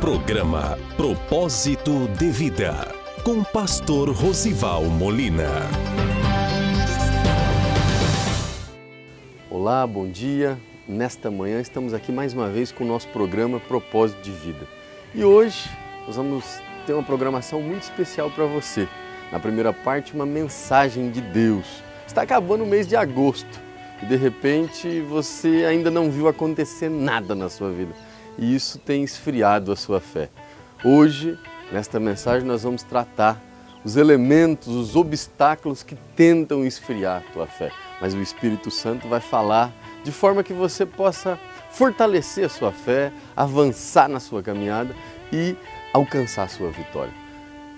Programa Propósito de Vida, com Pastor Rosival Molina. Olá, bom dia. Nesta manhã estamos aqui mais uma vez com o nosso programa Propósito de Vida. E hoje nós vamos ter uma programação muito especial para você. Na primeira parte, uma mensagem de Deus. Está acabando o mês de agosto e de repente você ainda não viu acontecer nada na sua vida. E isso tem esfriado a sua fé. Hoje, nesta mensagem, nós vamos tratar os elementos, os obstáculos que tentam esfriar a tua fé. Mas o Espírito Santo vai falar de forma que você possa fortalecer a sua fé, avançar na sua caminhada e alcançar a sua vitória.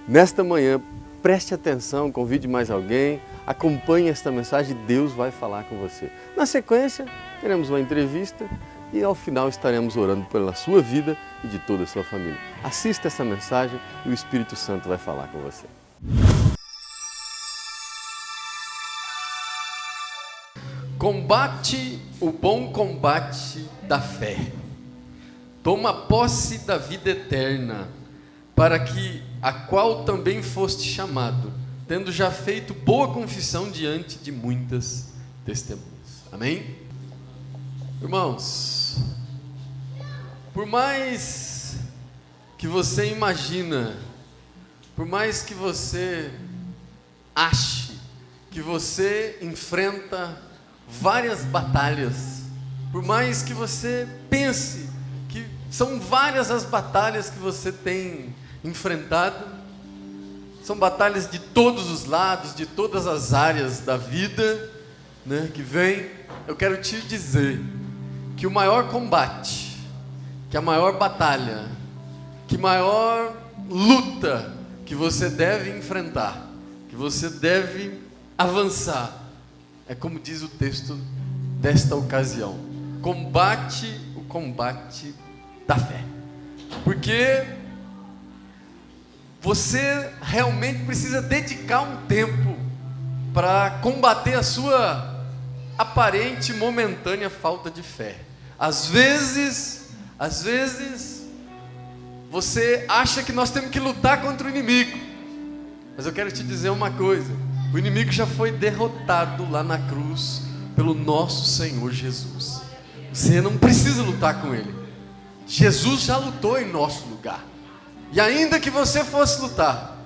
Nesta manhã, preste atenção, convide mais alguém, acompanhe esta mensagem e Deus vai falar com você. Na sequência, teremos uma entrevista e ao final estaremos orando pela sua vida e de toda a sua família. Assista essa mensagem e o Espírito Santo vai falar com você. Combate o bom combate da fé. Toma posse da vida eterna, para que a qual também foste chamado, tendo já feito boa confissão diante de muitas testemunhas. Amém? Irmãos, por mais que você imagina, por mais que você ache que você enfrenta várias batalhas, por mais que você pense que são várias as batalhas que você tem enfrentado, são batalhas de todos os lados, de todas as áreas da vida, né, que vem. Eu quero te dizer que o maior combate, que a maior batalha, que a maior luta que você deve enfrentar, que você deve avançar, é como diz o texto desta ocasião: combate o combate da fé. Porque você realmente precisa dedicar um tempo para combater a sua aparente, momentânea falta de fé. Às vezes, você acha que nós temos que lutar contra o inimigo. Mas eu quero te dizer uma coisa: o inimigo já foi derrotado lá na cruz pelo nosso Senhor Jesus. Você não precisa lutar com ele. Jesus já lutou em nosso lugar. E ainda que você fosse lutar,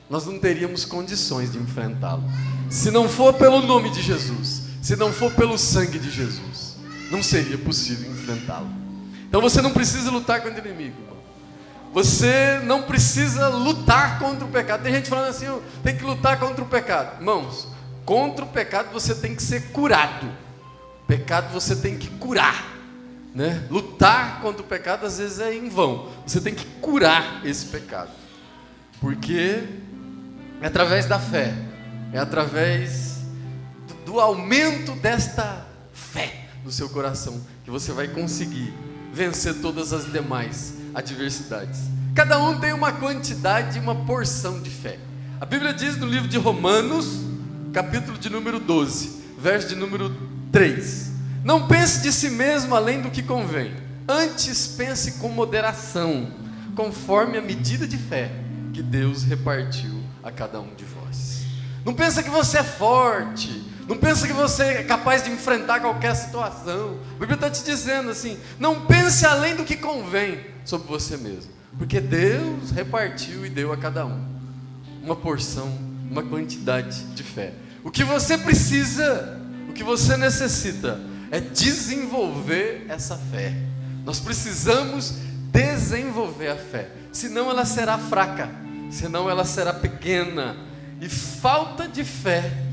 nós não teríamos condições de enfrentá-lo. Se não for pelo nome de Jesus, se não for pelo sangue de Jesus, não seria possível enfrentá-lo. Então você não precisa lutar contra o inimigo, irmão. Você não precisa lutar contra o pecado. Tem gente falando assim: tem que lutar contra o pecado. Irmãos, contra o pecado você tem que ser curado. Pecado você tem que curar, né? Lutar contra o pecado às vezes é em vão. Você tem que curar esse pecado, porque é através da fé, é através do aumento desta fé no seu coração que você vai conseguir vencer todas as demais adversidades. Cada um tem uma quantidade, uma porção de fé. A Bíblia diz no livro de Romanos, capítulo de número 12, verso de número 3: não pense de si mesmo além do que convém, antes pense com moderação, conforme a medida de fé que Deus repartiu a cada um de vós. Não pensa que você é forte, não pensa que você é capaz de enfrentar qualquer situação. A Bíblia está te dizendo assim: não pense além do que convém sobre você mesmo, porque Deus repartiu e deu a cada um uma porção, uma quantidade de fé. O que você precisa, o que você necessita é desenvolver essa fé. Nós precisamos desenvolver a fé, senão ela será fraca, senão ela será pequena, e falta de fé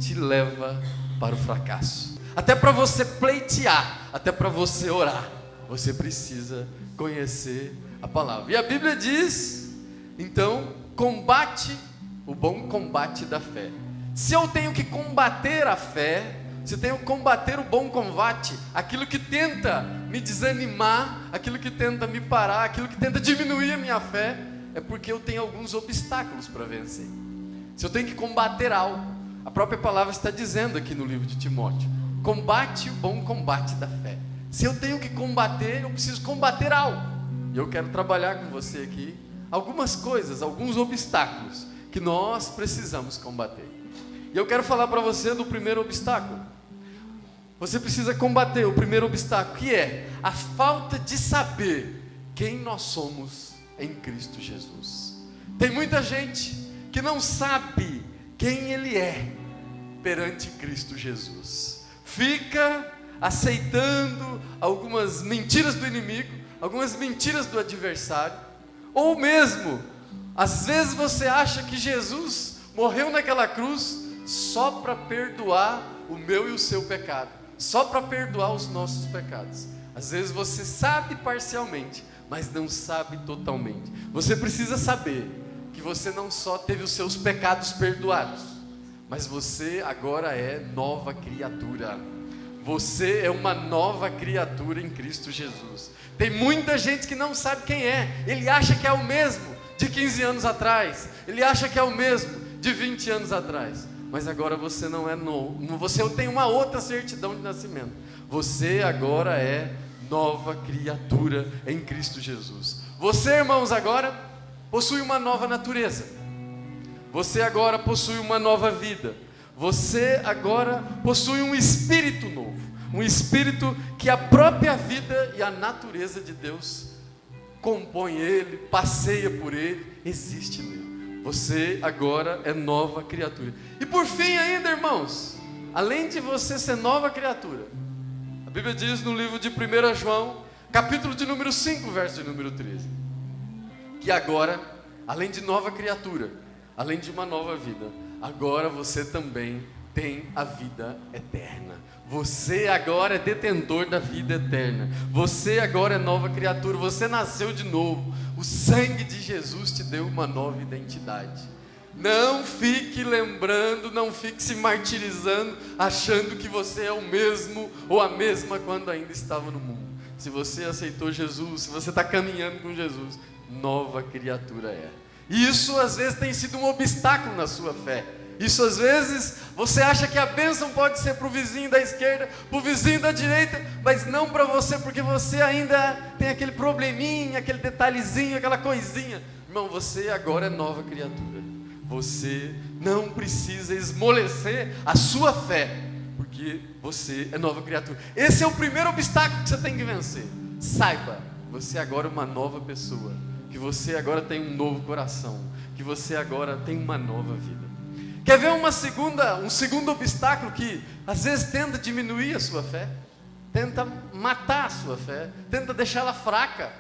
te leva para o fracasso. Até para você pleitear, até para você orar, você precisa conhecer a palavra. E a Bíblia diz, então, combate o bom combate da fé. Se eu tenho que combater a fé, se eu tenho que combater o bom combate, aquilo que tenta me desanimar, aquilo que tenta me parar, aquilo que tenta diminuir a minha fé, é porque eu tenho alguns obstáculos para vencer. Se eu tenho que combater algo, a própria palavra está dizendo aqui no livro de Timóteo: combate o bom combate da fé. Se eu tenho que combater, eu preciso combater algo. E eu quero trabalhar com você aqui algumas coisas, alguns obstáculos que nós precisamos combater. E eu quero falar para você do primeiro obstáculo. Você precisa combater o primeiro obstáculo, que é a falta de saber quem nós somos em Cristo Jesus. Tem muita gente que não sabe quem ele é perante Cristo Jesus. Fica aceitando algumas mentiras do inimigo, algumas mentiras do adversário, ou mesmo, às vezes você acha que Jesus morreu naquela cruz só para perdoar o meu e o seu pecado, só para perdoar os nossos pecados. Às vezes você sabe parcialmente, mas não sabe totalmente. Você precisa saber que você não só teve os seus pecados perdoados, mas você agora é nova criatura. Você é uma nova criatura em Cristo Jesus. Tem muita gente que não sabe quem é. Ele acha que é o mesmo de 15 anos atrás. Ele acha que é o mesmo de 20 anos atrás. Mas agora você não é novo. Você tem uma outra certidão de nascimento. Você agora é nova criatura em Cristo Jesus. Você, irmãos, agora possui uma nova natureza. Você agora possui uma nova vida. Você agora possui um espírito novo. Um espírito que a própria vida e a natureza de Deus compõe ele, passeia por ele, existe nele. Você agora é nova criatura. E por fim ainda, irmãos, além de você ser nova criatura, a Bíblia diz no livro de 1 João, capítulo de número 5, verso de número 13, que agora, além de nova criatura, além de uma nova vida, agora você também tem a vida eterna. Você agora é detentor da vida eterna. Você agora é nova criatura. Você nasceu de novo. O sangue de Jesus te deu uma nova identidade. Não fique lembrando, não fique se martirizando, achando que você é o mesmo ou a mesma quando ainda estava no mundo. Se você aceitou Jesus, se você está caminhando com Jesus, nova criatura é. E isso às vezes tem sido um obstáculo na sua fé. Isso às vezes você acha que a bênção pode ser para o vizinho da esquerda, para o vizinho da direita, mas não para você, porque você ainda tem aquele probleminha, aquele detalhezinho, aquela coisinha. Irmão, você agora é nova criatura. Você não precisa esmorecer a sua fé, porque você é nova criatura. Esse é o primeiro obstáculo que você tem que vencer. Saiba, você agora é uma nova pessoa, que você agora tem um novo coração, que você agora tem uma nova vida. Quer ver um segundo obstáculo que às vezes tenta diminuir a sua fé, tenta matar a sua fé, tenta deixá-la fraca?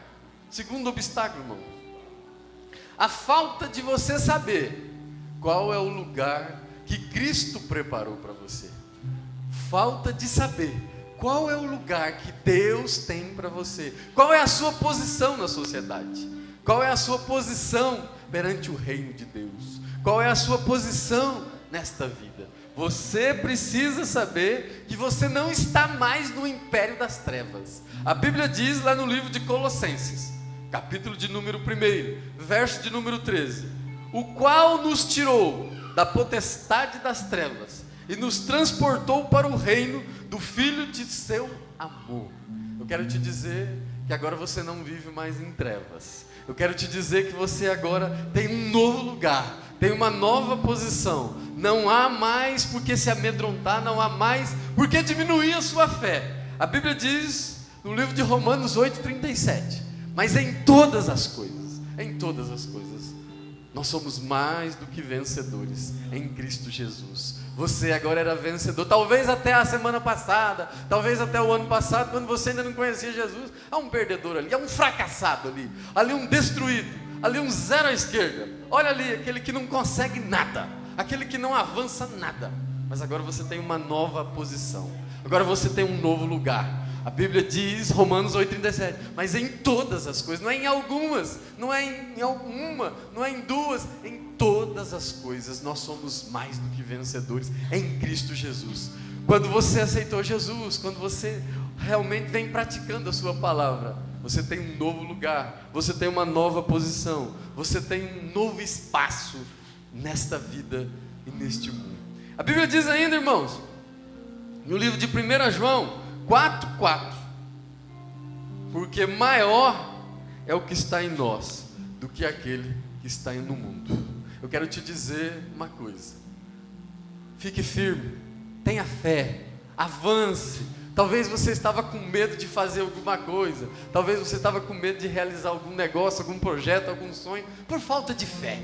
Segundo obstáculo, irmão, a falta de você saber qual é o lugar que Cristo preparou para você. Falta de saber qual é o lugar que Deus tem para você. Qual é a sua posição na sociedade? Qual é a sua posição perante o reino de Deus? Qual é a sua posição nesta vida? Você precisa saber que você não está mais no império das trevas. A Bíblia diz lá no livro de Colossenses, capítulo de número 1, verso de número 13: o qual nos tirou da potestade das trevas e nos transportou para o reino do Filho de seu amor. Eu quero te dizer que agora você não vive mais em trevas. Eu quero te dizer que você agora tem um novo lugar, tem uma nova posição. Não há mais por que se amedrontar, não há mais por que diminuir a sua fé. A Bíblia diz no livro de Romanos 8:37, mas em todas as coisas, nós somos mais do que vencedores em Cristo Jesus. Você agora era vencedor, talvez até a semana passada, talvez até o ano passado, quando você ainda não conhecia Jesus. Há um perdedor ali, há um fracassado ali um destruído, ali um zero à esquerda. Olha ali, aquele que não consegue nada, aquele que não avança nada. Mas agora você tem uma nova posição, agora você tem um novo lugar. A Bíblia diz, Romanos 8:37, mas em todas as coisas, não é em algumas, não é em alguma, não é em duas, em todas as coisas nós somos mais do que vencedores em Cristo Jesus. Quando você aceitou Jesus, quando você realmente vem praticando a sua palavra, você tem um novo lugar, você tem uma nova posição, você tem um novo espaço nesta vida e neste mundo. A Bíblia diz ainda, irmãos, no livro de 1 João 4:4, porque maior é o que está em nós do que aquele que está no mundo. Eu quero te dizer uma coisa: fique firme, tenha fé, avance. Talvez você estava com medo de fazer alguma coisa, talvez você estava com medo de realizar algum negócio, algum projeto, algum sonho, por falta de fé.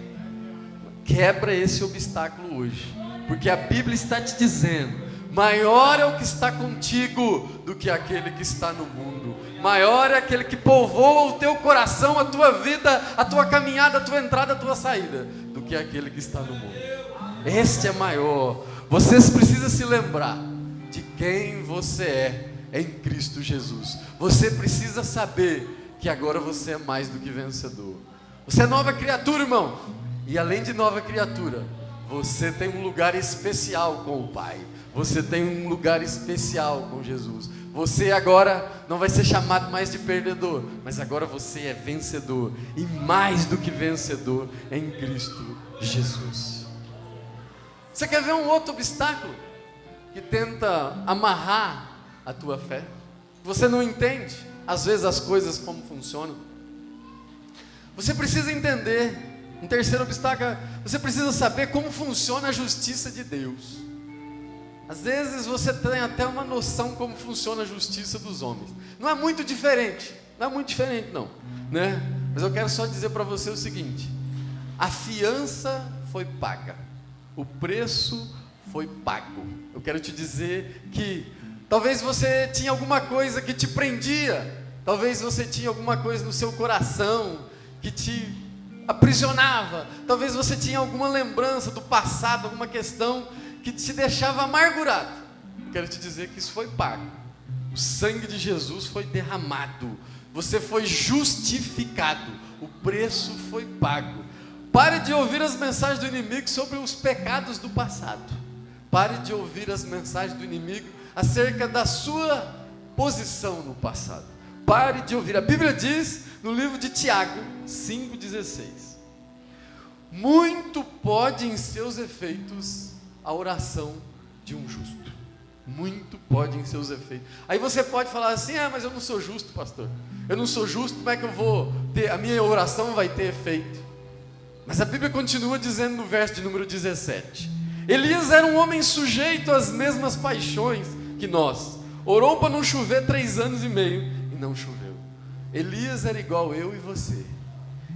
Quebra esse obstáculo hoje, porque a Bíblia está te dizendo: maior é o que está contigo do que aquele que está no mundo. Maior é aquele que povoa o teu coração, a tua vida, a tua caminhada, a tua entrada, a tua saída, do que aquele que está no mundo. Este é maior. Vocês precisam se lembrar de quem você é em Cristo Jesus. Você precisa saber que agora você é mais do que vencedor. Você é nova criatura, irmão. E além de nova criatura, você tem um lugar especial com o Pai. Você tem um lugar especial com Jesus. Você agora não vai ser chamado mais de perdedor, mas agora você é vencedor, e mais do que vencedor em Cristo Jesus. Você quer ver um outro obstáculo que tenta amarrar a tua fé? Você não entende às vezes as coisas como funcionam. Você precisa entender. Um terceiro obstáculo: você precisa saber como funciona a justiça de Deus. Às vezes você tem até uma noção como funciona a justiça dos homens. Não é muito diferente, não, né? Mas eu quero só dizer para você o seguinte: a fiança foi paga, o preço foi pago. Eu quero te dizer que talvez você tinha alguma coisa que te prendia, talvez você tinha alguma coisa no seu coração que te aprisionava, talvez você tinha alguma lembrança do passado, alguma questão que te deixava amargurado. Eu quero te dizer que isso foi pago. O sangue de Jesus foi derramado, você foi justificado, o preço foi pago. Pare de ouvir as mensagens do inimigo sobre os pecados do passado. Pare de ouvir as mensagens do inimigo acerca da sua posição no passado. Pare de ouvir. A Bíblia diz no livro de Tiago 5,16: muito pode em seus efeitos a oração de um justo. Muito pode em seus efeitos. Aí você pode falar assim: mas eu não sou justo, pastor. Eu não sou justo, como é que eu vou ter, a minha oração vai ter efeito? Mas a Bíblia continua dizendo no verso de número 17: Elias era um homem sujeito às mesmas paixões que nós. Orou para não chover 3 anos e meio e não choveu. Elias era igual eu e você.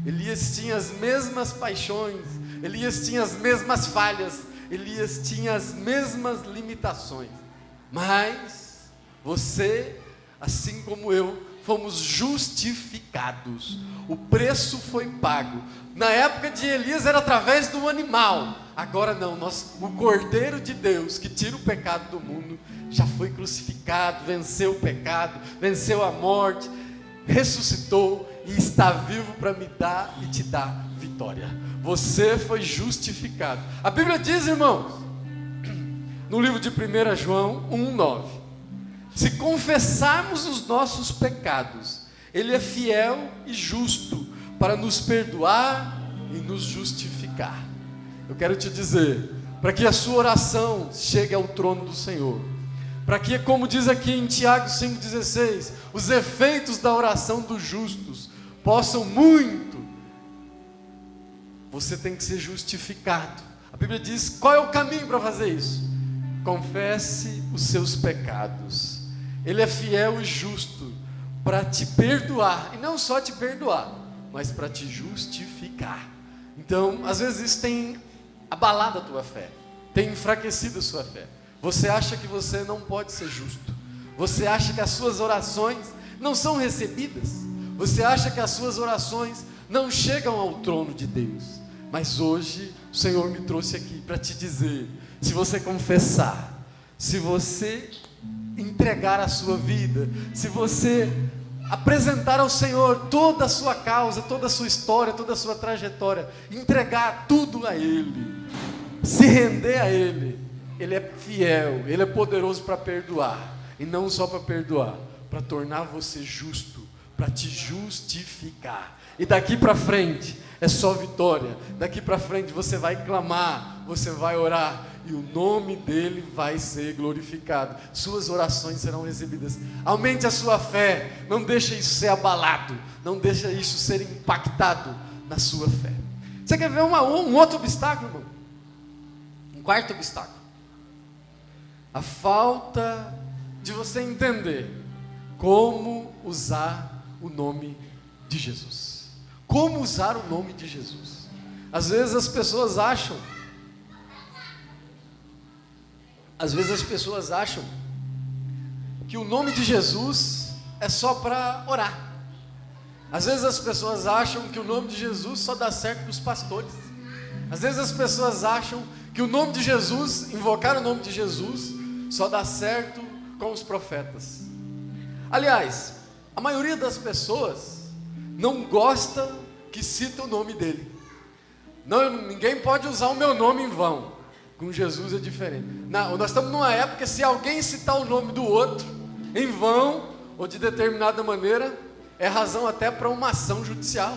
Elias tinha as mesmas paixões, Elias tinha as mesmas falhas, Elias tinha as mesmas limitações. Mas você, assim como eu, fomos justificados. O preço foi pago. Na época de Elias era através do animal. Agora não, o Cordeiro de Deus que tira o pecado do mundo já foi crucificado, venceu o pecado, venceu a morte, ressuscitou e está vivo para me dar e te dar vitória. Você foi justificado. A Bíblia diz, irmãos, no livro de 1 João 1,9: se confessarmos os nossos pecados, Ele é fiel e justo para nos perdoar e nos justificar. Eu quero te dizer, para que a sua oração chegue ao trono do Senhor, para que, como diz aqui em Tiago 5,16, os efeitos da oração dos justos possam muito, você tem que ser justificado. A Bíblia diz, qual é o caminho para fazer isso? Confesse os seus pecados. Ele é fiel e justo para te perdoar, e não só te perdoar, mas para te justificar. Então, às vezes isso tem abalado a tua fé, tem enfraquecido a sua fé. Você acha que você não pode ser justo, você acha que as suas orações não são recebidas, você acha que as suas orações não chegam ao trono de Deus. Mas hoje o Senhor me trouxe aqui para te dizer, se você confessar, se você entregar a sua vida, se você apresentar ao Senhor toda a sua causa, toda a sua história, toda a sua trajetória, entregar tudo a Ele, se render a Ele, Ele é fiel, Ele é poderoso para perdoar, e não só para perdoar, para tornar você justo, para te justificar. E daqui para frente é só vitória. Daqui para frente você vai clamar, você vai orar, e o nome dele vai ser glorificado. Suas orações serão recebidas. Aumente a sua fé, não deixe isso ser abalado, não deixe isso ser impactado na sua fé. Você quer ver um outro obstáculo, irmão? Um quarto obstáculo. A falta de você entender como usar o nome de Jesus. Como usar o nome de Jesus? Às vezes as pessoas acham que o nome de Jesus é só para orar. Às vezes as pessoas acham que o nome de Jesus só dá certo para os pastores. Às vezes as pessoas acham que o nome de Jesus, invocar o nome de Jesus, só dá certo com os profetas. Aliás, a maioria das pessoas não gosta que cita o nome dele. Não, ninguém pode usar o meu nome em vão. Com Jesus é diferente. Nós estamos numa época que se alguém citar o nome do outro em vão ou de determinada maneira, é razão até para uma ação judicial,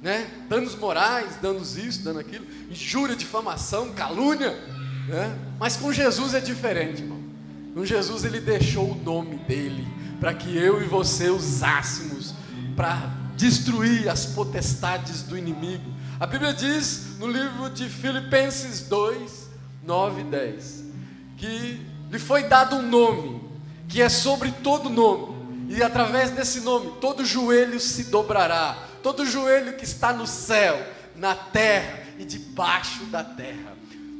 né? Danos morais, danos isso, danos aquilo, injúria, difamação, calúnia, né? Mas com Jesus é diferente, irmão. Com Jesus ele deixou o nome dele para que eu e você usássemos para destruir as potestades do inimigo. A Bíblia diz no livro de Filipenses 2, 9 e 10, que lhe foi dado um nome, que é sobre todo nome, e através desse nome, todo joelho se dobrará, todo joelho que está no céu, na terra e debaixo da terra,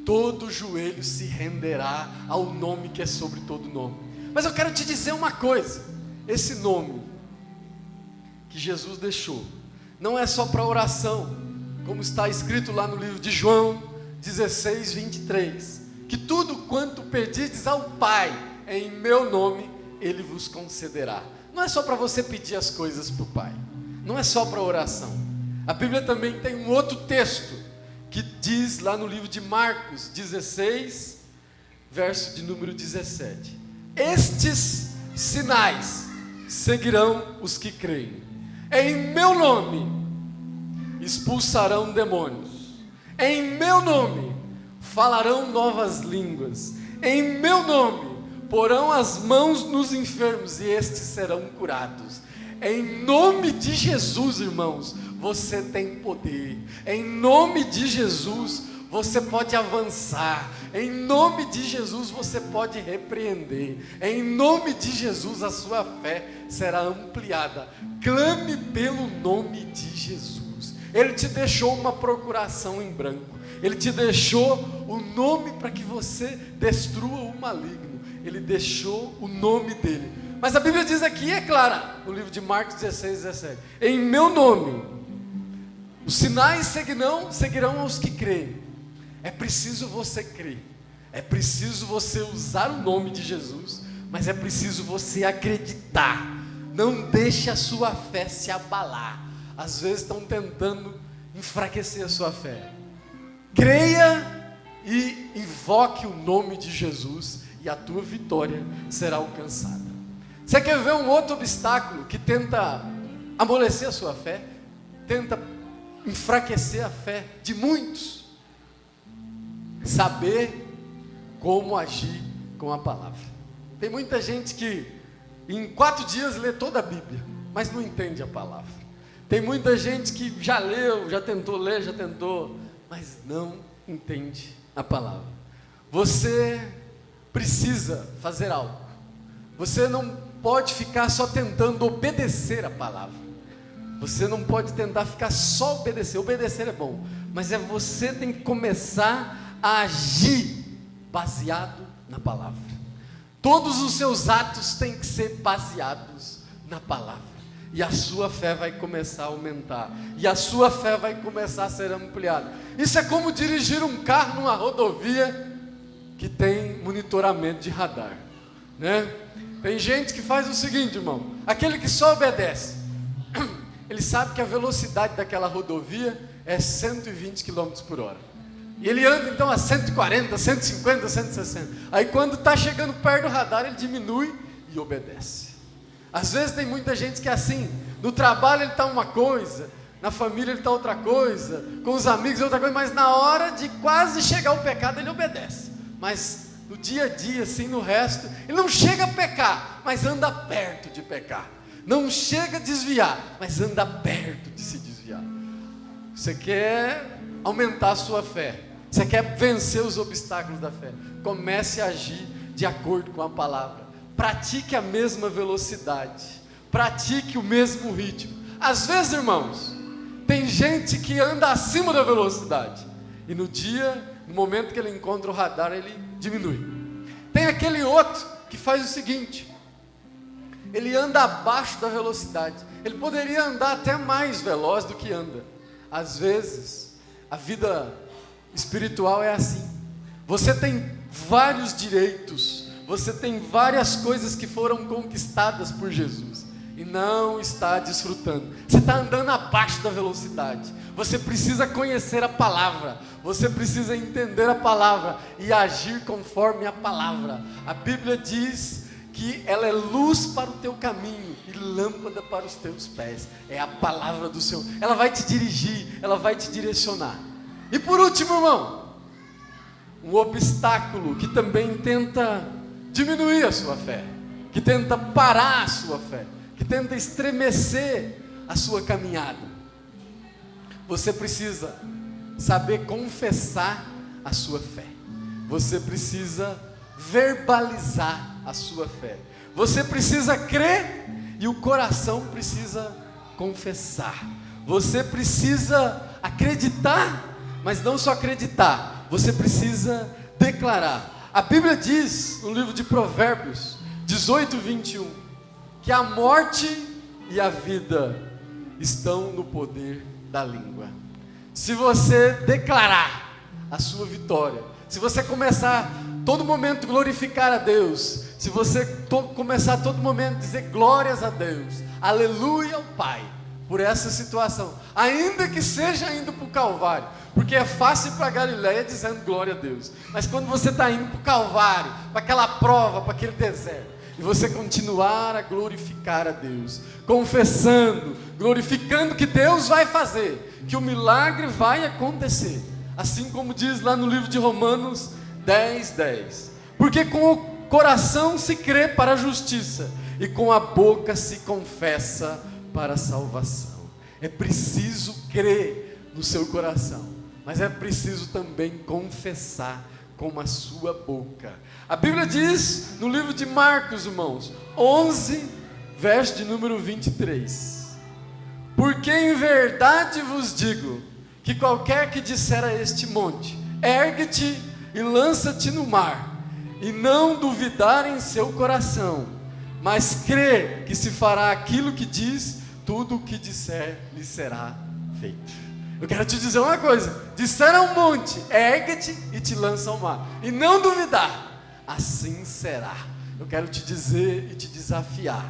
todo joelho se renderá ao nome que é sobre todo nome. Mas eu quero te dizer uma coisa, esse nome que Jesus deixou, não é só para oração, como está escrito lá no livro de João 16, 23, que tudo quanto pedirdes ao Pai, em meu nome, Ele vos concederá. Não é só para você pedir as coisas para o Pai, não é só para oração. A Bíblia também tem um outro texto, que diz lá no livro de Marcos 16, verso de número 17, estes sinais seguirão os que creem, em meu nome expulsarão demônios, em meu nome falarão novas línguas, em meu nome porão as mãos nos enfermos e estes serão curados. Em nome de Jesus, irmãos, você tem poder. Em nome de Jesus você pode avançar. Em nome de Jesus você pode repreender. Em nome de Jesus a sua fé será ampliada. Clame pelo nome de Jesus. Ele te deixou uma procuração em branco. Ele te deixou o nome para que você destrua o maligno. Ele deixou o nome dele. Mas a Bíblia diz aqui, é clara, no livro de Marcos 16, 17, em meu nome os sinais seguirão aos que creem. É preciso você crer, é preciso você usar o nome de Jesus, mas é preciso você acreditar. Não deixe a sua fé se abalar. Às vezes estão tentando enfraquecer a sua fé. Creia e invoque o nome de Jesus e a tua vitória será alcançada. Você quer ver um outro obstáculo que tenta amolecer a sua fé? Tenta enfraquecer a fé de muitos? Saber como agir com a palavra. Tem muita gente que em 4 dias lê toda a Bíblia, mas não entende a palavra. Tem muita gente que já leu, já tentou ler, mas não entende a palavra. Você precisa fazer algo. Você não pode ficar só tentando obedecer a palavra. Você não pode tentar ficar só obedecer. Obedecer é bom, mas você tem que começar a agir baseado na palavra. Todos os seus atos têm que ser baseados na palavra. E a sua fé vai começar a aumentar. E a sua fé vai começar a ser ampliada. Isso é como dirigir um carro numa rodovia que tem monitoramento de radar, né? Tem gente que faz o seguinte, irmão. Aquele que só obedece, ele sabe que a velocidade daquela rodovia é 120 km por hora. E ele anda então a 140, 150, 160. Aí quando está chegando perto do radar, ele diminui e obedece. Às vezes tem muita gente que é assim. No trabalho ele está uma coisa, na família ele está outra coisa, com os amigos outra coisa, mas na hora de quase chegar ao pecado ele obedece. mas no dia a dia, assim, no resto, ele não chega a pecar, mas anda perto de pecar. Não chega a desviar, mas anda perto de se desviar. Você quer aumentar a sua fé, você quer vencer os obstáculos da fé, comece a agir de acordo com a palavra. Pratique a mesma velocidade, pratique o mesmo ritmo. Às vezes, irmãos, tem gente que anda acima da velocidade, e no momento que ele encontra o radar, ele diminui. Tem aquele outro que faz o seguinte: ele anda abaixo da velocidade. Ele poderia andar até mais veloz do que anda. Às vezes, a vida espiritual é assim. Você tem vários direitos, você tem várias coisas que foram conquistadas por Jesus e não está desfrutando. Você está andando abaixo da velocidade. Você precisa conhecer a palavra, você precisa entender a palavra e agir conforme a palavra. A Bíblia diz que ela é luz para o teu caminho e lâmpada para os teus pés. É a palavra do Senhor. Ela vai te dirigir, ela vai te direcionar. E por último, irmão, um obstáculo que também tenta diminuir a sua fé, que tenta parar a sua fé, que tenta estremecer a sua caminhada. Você precisa saber confessar a sua fé. Você precisa verbalizar a sua fé. Você precisa crer e o coração precisa confessar. Você precisa acreditar, mas não só acreditar, você precisa declarar. A Bíblia diz no livro de Provérbios 18, 21, que a morte e a vida estão no poder da língua. Se você declarar a sua vitória, se você começar todo momento glorificar a Deus, se você começar todo momento a dizer glórias a Deus, aleluia ao Pai, por essa situação, ainda que seja indo para o Calvário, porque é fácil ir para a Galileia dizendo glória a Deus, mas quando você está indo para o Calvário, para aquela prova, para aquele deserto, e você continuar a glorificar a Deus, confessando, glorificando que Deus vai fazer, que o milagre vai acontecer, assim como diz lá no livro de Romanos 10, 10, porque com o coração se crê para a justiça, e com a boca se confessa para a salvação. É preciso crer no seu coração, mas é preciso também confessar com a sua boca. A Bíblia diz no livro de Marcos, irmãos, 11, verso de número 23, porque em verdade vos digo, que qualquer que disser a este monte, ergue-te e lança-te no mar, e não duvidar em seu coração, mas crer que se fará aquilo que diz, tudo o que disser lhe será feito. Eu quero te dizer uma coisa: disser ao monte, ergue-te e te lança ao mar, e não duvidar, assim será. Eu quero te dizer e te desafiar: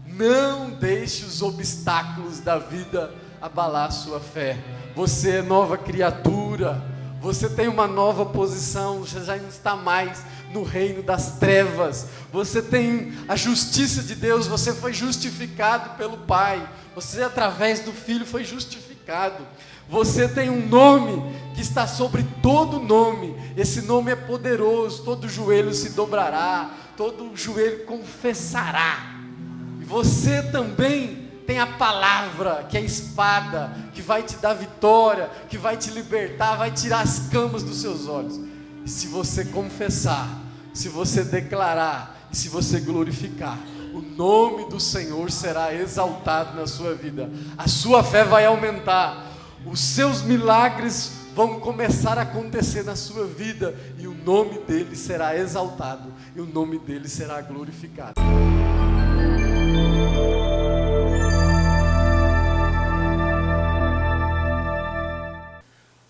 não deixe os obstáculos da vida abalar a sua fé. Você é nova criatura, você tem uma nova posição, você já não está mais no reino das trevas, você tem a justiça de Deus, você foi justificado pelo Pai, você através do Filho foi justificado. Você tem um nome que está sobre todo nome. Esse nome é poderoso. Todo joelho se dobrará, todo joelho confessará. E você também tem a palavra, que é a espada, que vai te dar vitória, que vai te libertar, vai tirar as camas dos seus olhos. E se você confessar, se você declarar e se você glorificar, o nome do Senhor será exaltado na sua vida. A sua fé vai aumentar. Os seus milagres vão começar a acontecer na sua vida, e o nome dele será exaltado, e o nome dele será glorificado.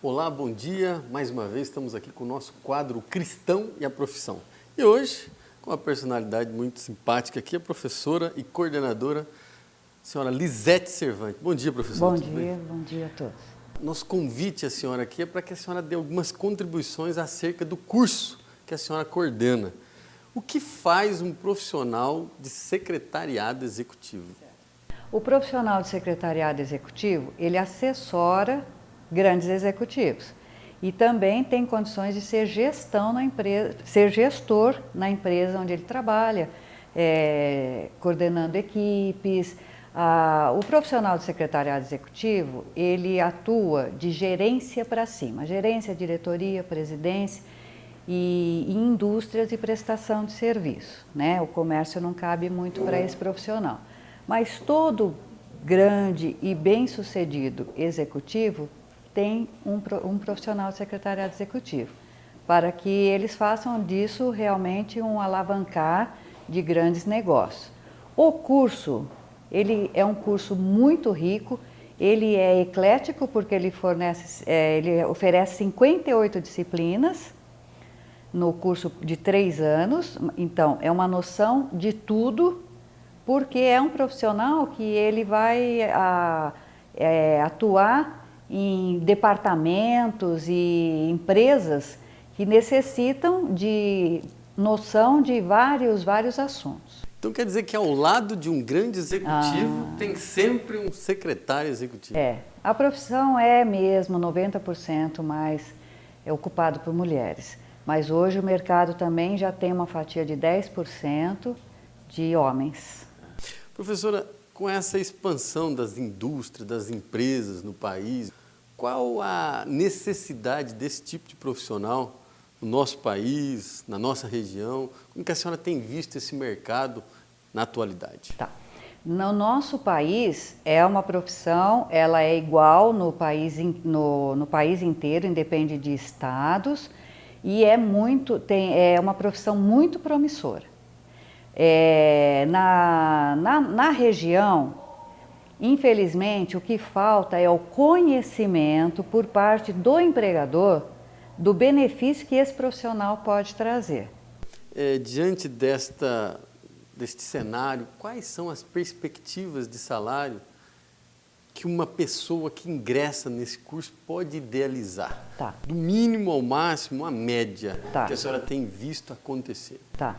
Olá, bom dia. Mais uma vez estamos aqui com o nosso quadro Cristão e a Profissão. E hoje, com uma personalidade muito simpática aqui, a professora e coordenadora, senhora Lisete Cervantes. Bom dia, professora. Bom dia a todos. Nosso convite à senhora aqui é para que a senhora dê algumas contribuições acerca do curso que a senhora coordena. O que faz um profissional de secretariado executivo? O profissional de secretariado executivo, ele assessora grandes executivos. E também tem condições de ser ser gestor na empresa onde ele trabalha, coordenando equipes. O profissional do secretariado executivo, ele atua de gerência para cima, gerência, diretoria, presidência e indústrias e prestação de serviço, né? O comércio não cabe muito para esse profissional. Mas todo grande e bem-sucedido executivo tem um profissional de secretariado executivo, para que eles façam disso realmente um alavancar de grandes negócios. O curso, ele é um curso muito rico, ele é eclético porque ele oferece 58 disciplinas no curso de 3 anos, então é uma noção de tudo, porque é um profissional que ele vai atuar em departamentos e empresas que necessitam de noção de vários assuntos. Então quer dizer que ao lado de um grande executivo tem sempre um secretário executivo. A profissão é mesmo 90% mais ocupado por mulheres, mas hoje o mercado também já tem uma fatia de 10% de homens. Professora, com essa expansão das indústrias, das empresas no país, qual a necessidade desse tipo de profissional no nosso país, na nossa região? Como que a senhora tem visto esse mercado na atualidade? Tá. No nosso país, é uma profissão, ela é igual no país inteiro, independe de estados, e é uma profissão muito promissora. Na região, infelizmente, o que falta é o conhecimento por parte do empregador do benefício que esse profissional pode trazer. Diante deste cenário, quais são as perspectivas de salário que uma pessoa que ingressa nesse curso pode idealizar? Tá. Do mínimo ao máximo, a média Tá. que a senhora tem visto acontecer. Tá.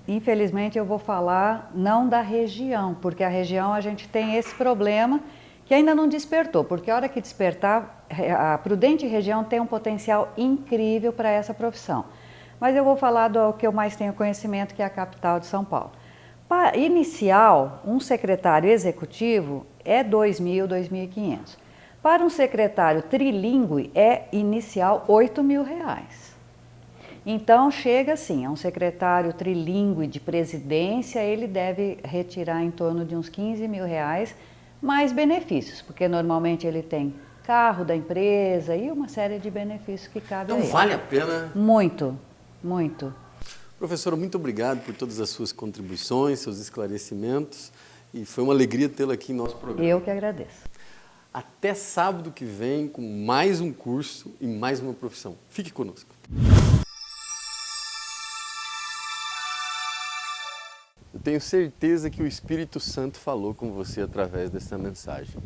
Infelizmente eu vou falar não da região, porque a região a gente tem esse problema que ainda não despertou, porque a hora que despertar, a Prudente região tem um potencial incrível para essa profissão. Mas eu vou falar do que eu mais tenho conhecimento, que é a capital de São Paulo. Para inicial, um secretário executivo é 2.000, 2.500. Para um secretário trilingüe é inicial R$8.000. Então, chega assim, a um secretário trilingüe de presidência, ele deve retirar em torno de uns R$15.000, mais benefícios, porque normalmente ele tem carro da empresa e uma série de benefícios que cabem a ele. Então, vale a pena? Muito, muito. Professora, muito obrigado por todas as suas contribuições, seus esclarecimentos, e foi uma alegria tê-la aqui em nosso programa. Eu que agradeço. Até sábado que vem com mais um curso e mais uma profissão. Fique conosco. Eu tenho certeza que o Espírito Santo falou com você através dessa mensagem.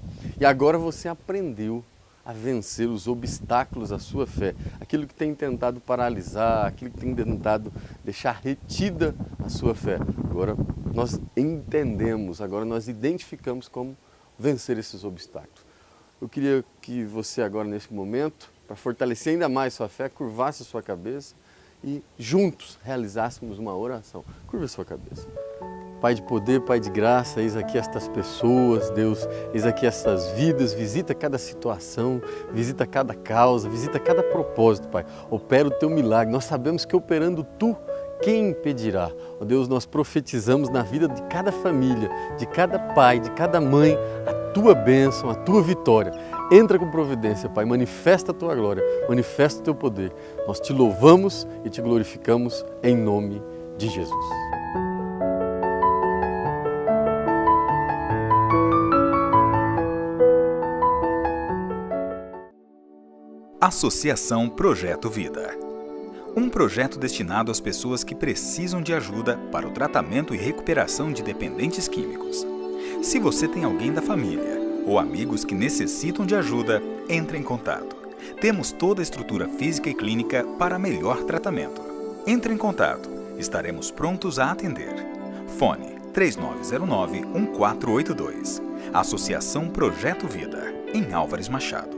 E agora você aprendeu a vencer os obstáculos à sua fé, aquilo que tem tentado paralisar, aquilo que tem tentado deixar retida a sua fé. Agora nós entendemos, agora nós identificamos como vencer esses obstáculos. Eu queria que você agora, nesse momento, para fortalecer ainda mais sua fé, curvasse a sua cabeça e juntos realizássemos uma oração. Curva a sua cabeça. Pai de poder, Pai de graça, eis aqui estas pessoas, Deus, eis aqui essas vidas, visita cada situação, visita cada causa, visita cada propósito, Pai. Opera o Teu milagre, nós sabemos que operando Tu, quem impedirá? Ó Deus, nós profetizamos na vida de cada família, de cada pai, de cada mãe, a Tua bênção, a Tua vitória. Entra com providência, Pai, manifesta a Tua glória, manifesta o Teu poder. Nós Te louvamos e Te glorificamos em nome de Jesus. Associação Projeto Vida. Um projeto destinado às pessoas que precisam de ajuda para o tratamento e recuperação de dependentes químicos. Se você tem alguém da família ou amigos que necessitam de ajuda, entre em contato. Temos toda a estrutura física e clínica para melhor tratamento. Entre em contato. Estaremos prontos a atender. Fone 3909-1482. Associação Projeto Vida, em Álvares Machado.